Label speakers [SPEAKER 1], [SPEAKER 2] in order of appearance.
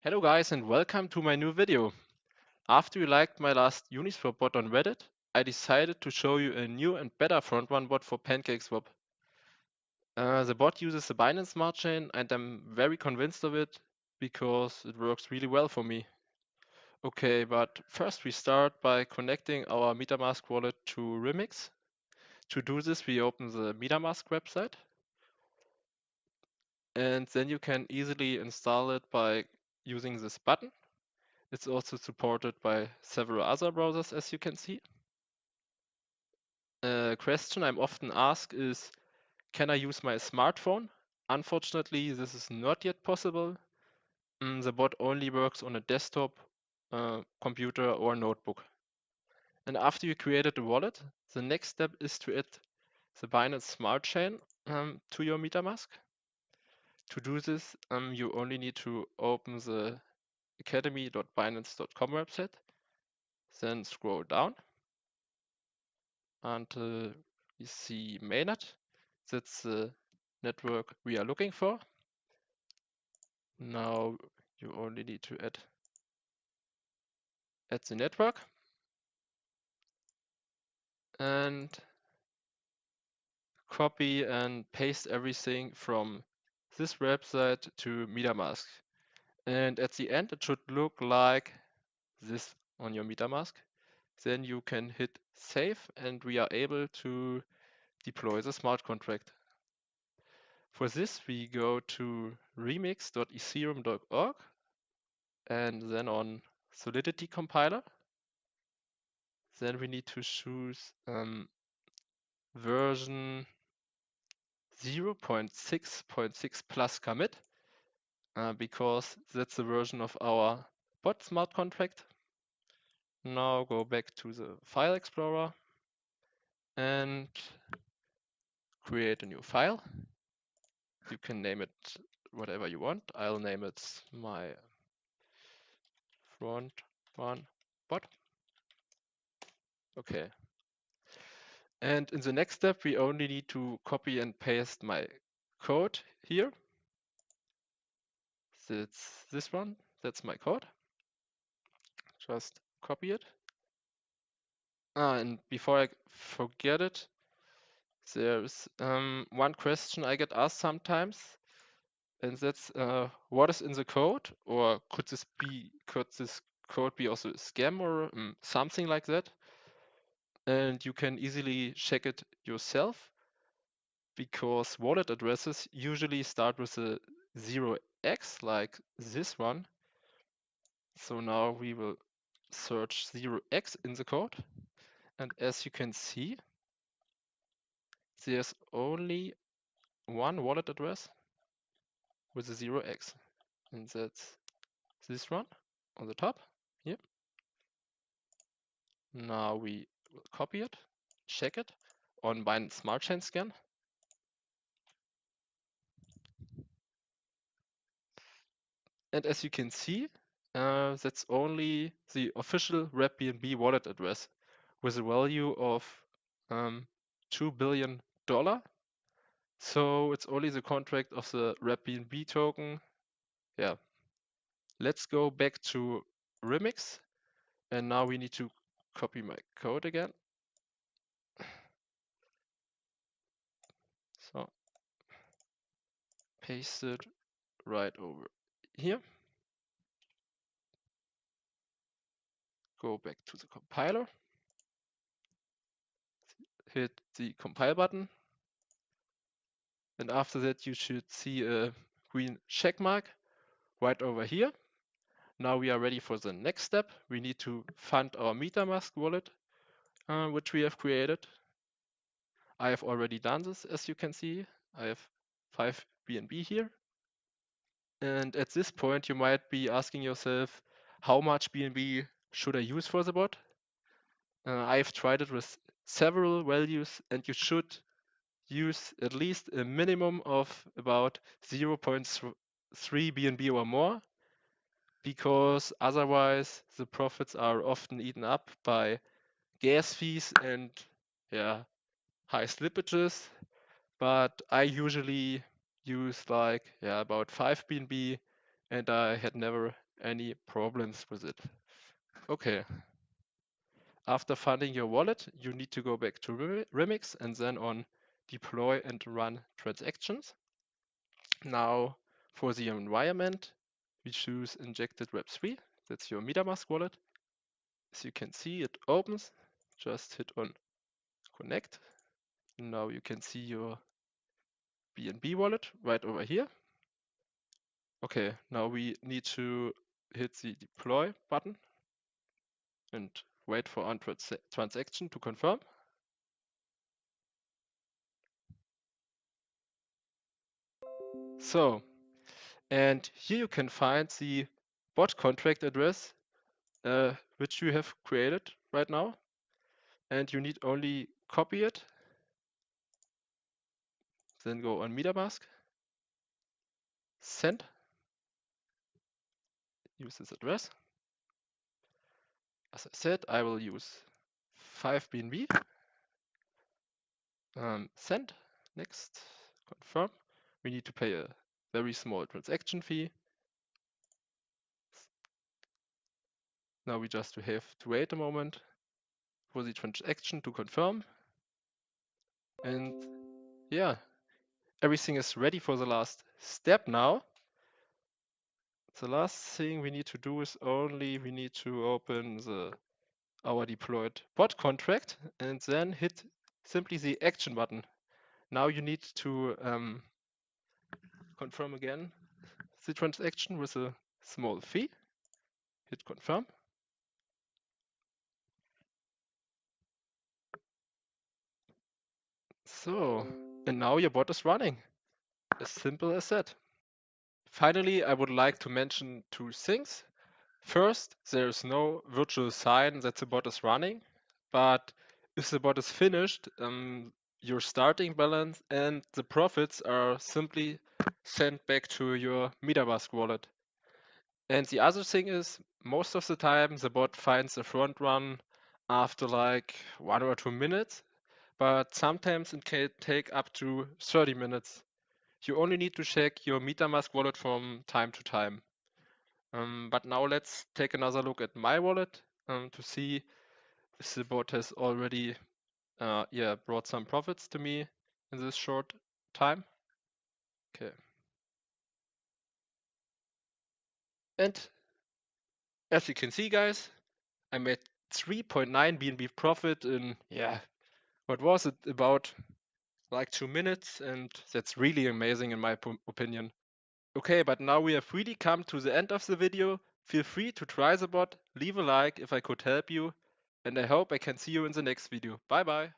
[SPEAKER 1] Hello guys and welcome to my new video. After you liked my last Uniswap bot on Reddit, I decided to show you a new and better front-run bot for PancakeSwap. The bot uses the Binance Smart Chain and I'm very convinced of it because it works really well for me. Okay, but first we start by connecting our Metamask wallet to Remix. To do this, we open the Metamask website and then you can easily install it by using this button. It's also supported by several other browsers, as you can see. A question I'm often asked is, can I use my smartphone? Unfortunately, this is not yet possible. The bot only works on a desktop, computer or notebook. And after you created a wallet, the next step is to add the Binance Smart Chain to your MetaMask. To do this, you only need to open the academy.binance.com website, then scroll down until you see mainnet. That's the network we are looking for. Now you only need to add the network and copy and paste everything from this website to MetaMask. And at the end, it should look like this on your MetaMask. Then you can hit save and we are able to deploy the smart contract. For this, we go to remix.ethereum.org and then on Solidity compiler. Then we need to choose version 0.6.6 plus commit because that's the version of our bot smart contract. Now go back to the file explorer and create a new file. You can name it whatever you want. I'll name it my front run bot. Okay. And in the next step, we only need to copy and paste my code here. That's this one. That's my code. Just copy it. And before I forget it, there's one question I get asked sometimes, and that's what is in the code, or could this code be also a scam or something like that? And you can easily check it yourself because wallet addresses usually start with a 0x like this one. So now we will search 0x in the code. And as you can see, there's only one wallet address with a 0x. And that's this one on the top here. Now we will copy it, check it on Binance Smart Chain scan. And as you can see, that's only the official RedBNB wallet address with a value of $2 billion. So it's only the contract of the RedBNB token. Yeah. Let's go back to Remix. And now we need to copy my code again. So paste it right over here. Go back to the compiler. Hit the compile button. And after that, you should see a green check mark right over here. Now we are ready for the next step. We need to fund our Metamask wallet, which we have created. I have already done this, as you can see. I have 5 BNB here. And at this point, you might be asking yourself, how much BNB should I use for the bot? I've tried it with several values, and you should use at least a minimum of about 0.3 BNB or more, because otherwise the profits are often eaten up by gas fees and high slippages. But I usually use like about 5 BNB, and I had never any problems with it. Okay. After funding your wallet, you need to go back to Remix and then on deploy and run transactions. Now for the environment, we choose injected Web3. That's your Metamask wallet. As you can see, it opens. Just hit on connect. Now you can see your BNB wallet right over here. Okay, now we need to hit the deploy button and wait for our transaction to confirm. So, and here you can find the bot contract address which you have created right now, and you need only copy it, then go on MetaMask, send, use this address. As I said, I will use 5 BNB, send, next, confirm. We need to pay a very small transaction fee. Now we just have to wait a moment for the transaction to confirm. And yeah, everything is ready for the last step now. The last thing we need to do is we need to open our deployed bot contract and then hit simply the action button. Now you need to confirm again the transaction with a small fee. Hit confirm. So, and now your bot is running. As simple as that. Finally, I would like to mention 2 things. First, there is no virtual sign that the bot is running, but if the bot is finished, your starting balance and the profits are simply sent back to your Metamask wallet. And the other thing is, most of the time the bot finds a front run after like 1 or 2 minutes, but sometimes it can take up to 30 minutes. You only need to check your Metamask wallet from time to time. But now let's take another look at my wallet to see if the bot has already brought some profits to me in this short time. Okay. And as you can see, guys, I made 3.9 BNB profit in, what was it, about like 2 minutes, and that's really amazing in my opinion. Okay, but now we have really come to the end of the video. Feel free to try the bot, leave a like if I could help you, and I hope I can see you in the next video. Bye bye.